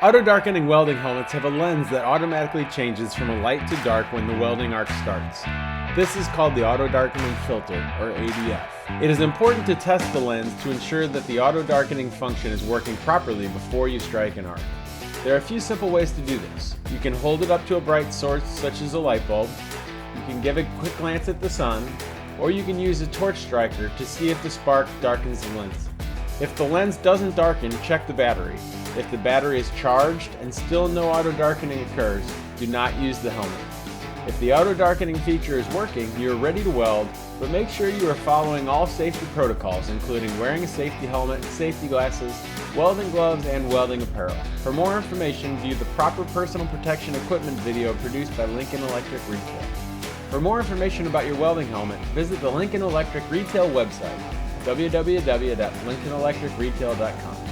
Auto-darkening welding helmets have a lens that automatically changes from a light to dark when the welding arc starts. This is called the auto-darkening filter, or ADF. It is important to test the lens to ensure that the auto-darkening function is working properly before you strike an arc. There are a few simple ways to do this. You can hold it up to a bright source such as a light bulb, you can give a quick glance at the sun, or you can use a torch striker to see if the spark darkens the lens. If the lens doesn't darken, check the battery. If the battery is charged and still no auto-darkening occurs, do not use the helmet. If the auto-darkening feature is working, you are ready to weld, but make sure you are following all safety protocols, including wearing a safety helmet, safety glasses, welding gloves, and welding apparel. For more information, view the proper personal protection equipment video produced by Lincoln Electric Retail. For more information about your welding helmet, visit the Lincoln Electric Retail website, www.lincolnelectricretail.com.